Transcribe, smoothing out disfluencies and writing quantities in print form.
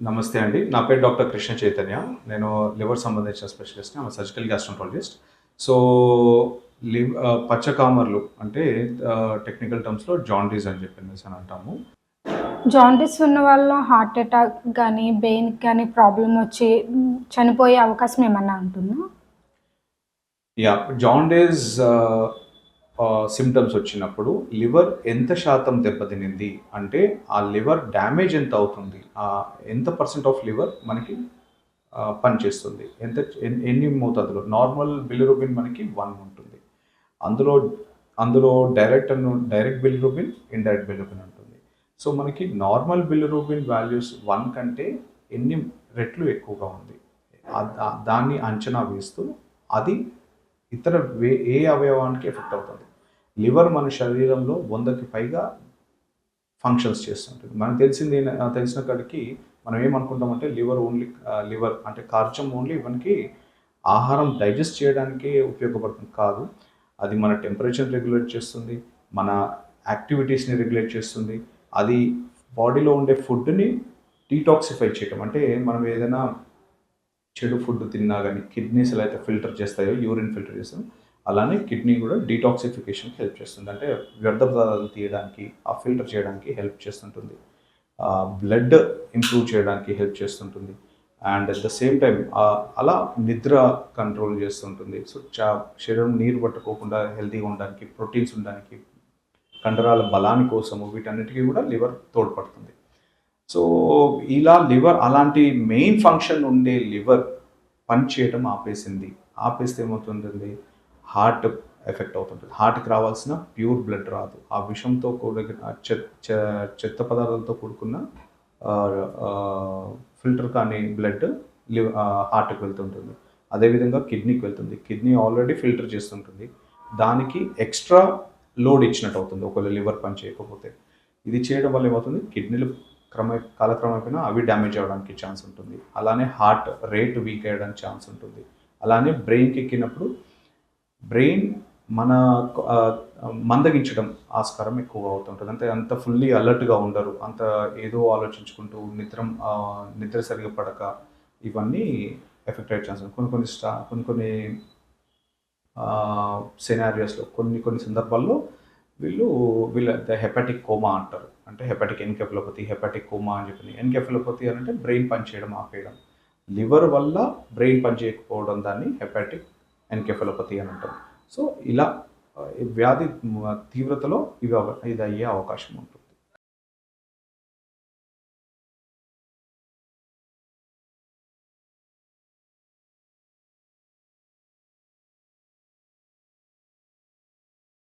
నమస్తే అండి. నా పేరు డాక్టర్ కృష్ణ చైతన్య. నేను లివర్ సంబంధించిన స్పెషలిస్ట్‌ని. I'm surgical gastroenterologist. సో, పచ్చకామర్లు అంటే టెక్నికల్ టర్మ్స్‌లో జాండీస్ అని చెప్పేసి అంటాము. జాండీస్ ఉన్న వాళ్ళలో హార్ట్ అటాక్ గానీ, బ్రెయిన్‌కి గానీ ప్రాబ్లమ్ వచ్చి చనిపోయే అవకాశం ఏమన్నా ఉంటుందా? జాండీస్ సింప్టమ్స్ వచ్చినప్పుడు లివర్ ఎంత శాతం దెబ్బతినింది అంటే, ఆ లివర్ డ్యామేజ్ ఎంత అవుతుంది? ఎంత పర్సెంట్ ఆఫ్ లివర్ మనకి పనిచేస్తుంది? ఎన్ని మోతాదులో? నార్మల్ బిలిరూబిన్ మనకి 1 ఉంటుంది. అందులో అందులో డైరెక్ట్ బిలిరూబిన్, ఇండైరెక్ట్ బిలిరూబిన్ ఉంటుంది. సో, మనకి నార్మల్ బిలిరూబిన్ వాల్యూస్ 1 కంటే ఎన్ని రెట్లు ఎక్కువగా ఉంది. దాన్ని అంచనా వేస్తూ అది ఇతర ఏ అవయవానికి ఎఫెక్ట్ అవుతుంది. లివర్ మన శరీరంలో 100కి పైగా ఫంక్షన్స్ చేస్తుంటుంది. మనకు తెలిసిన కాడికి మనం ఏమనుకుంటామంటే లివర్ అంటే కార్చం ఓన్లీ మనకి ఆహారం డైజెస్ట్ చేయడానికే ఉపయోగపడుతుంది కాదు. అది మన టెంపరేచర్ రెగ్యులేట్ చేస్తుంది, మన యాక్టివిటీస్‌ని రెగ్యులేట్ చేస్తుంది. అది బాడీలో ఉండే ఫుడ్‌ని డీటాక్సిఫై చేయటం అంటే మనం ఏదైనా చెడు ఫుడ్ తిన్నా గానీ కిడ్నీస్ ఎలా అయితే ఫిల్టర్ చేస్తాయో, యూరిన్ ఫిల్టర్ చేస్తాయో, అలానే కిడ్నీ కూడా డీటాక్సిఫికేషన్‌కి హెల్ప్ చేస్తుంది. అంటే వ్యర్థ పదార్థాలు తీయడానికి, ఫిల్టర్ చేయడానికి హెల్ప్ చేస్తుంటుంది. బ్లడ్ ఇంప్రూవ్ చేయడానికి హెల్ప్ చేస్తుంటుంది. And at the same time అలా నిద్ర కంట్రోల్ చేస్తుంటుంది. సో, శరీరం నీరు పట్టుకోకుండా హెల్తీగా ఉండడానికి, ప్రోటీన్స్ ఉండడానికి, కండరాల బలాని కోసము వీటన్నిటికీ కూడా లివర్ తోడ్పడుతుంది. సో, ఇలా లివర్ అలాంటి మెయిన్ ఫంక్షన్ ఉండే లివర్ పని చేయడం ఆపేసింది. ఆపేస్తే ఏమవుతుందండి? హార్ట్ ఎఫెక్ట్ అవుతుంటుంది. హార్ట్‌కి రావాల్సిన ప్యూర్ బ్లడ్ రాదు. ఆ విషంతో కూడిన చెత్త పదార్థాలతో కూడుకున్న ఫిల్టర్ కాని బ్లడ్ హార్ట్‌కి వెళ్తుంటుంది. అదేవిధంగా కిడ్నీకి వెళ్తుంది. కిడ్నీ ఆల్రెడీ ఫిల్టర్ చేస్తుంటుంది. దానికి ఎక్స్ట్రా లోడ్ ఇచ్చినట్టు అవుతుంది ఒకవేళ లివర్ పని చేయకపోతే. ఇది చేయడం వల్ల ఏమవుతుంది? కిడ్నీలు కాలక్రమేణా అవి డ్యామేజ్ అవ్వడానికి ఛాన్స్ ఉంటుంది. అలానే హార్ట్ రేట్ వీక్ అయ్యడానికి ఛాన్స్ ఉంటుంది. అలానే బ్రెయిన్‌కి ఎక్కినప్పుడు బ్రెయిన్ మన మందగించడం ఆస్కారం ఎక్కువగా అవుతుంటుంది. అంటే అంత ఫుల్లీ అలర్ట్‌గా ఉండరు. అంత ఏదో ఆలోచించుకుంటూ నిద్ర సరిగ్గా పడక ఇవన్నీ ఎఫెక్ట్ అయ్యే ఛాన్స్ ఉంది. కొన్ని సినారియోస్‌లో కొన్ని సందర్భాల్లో వీళ్ళ హెపాటిక్ కోమా అంటారు. అంటే హెపాటిక్ ఎన్కెఫలోపతి, హెపాటిక్ కోమా అని చెప్పి. ఎన్కెఫలోపతి అని అంటే బ్రెయిన్ పనిచేయడం ఆపేయడం. లివర్ వల్ల బ్రెయిన్ పనిచేయకపోవడం దాన్ని హెపాటిక్ ఎన్కెఫలోపతి అని అంటారు. సో, ఇలా వ్యాధి తీవ్రతలో ఇది అయ్యే అవకాశం ఉంటుంది.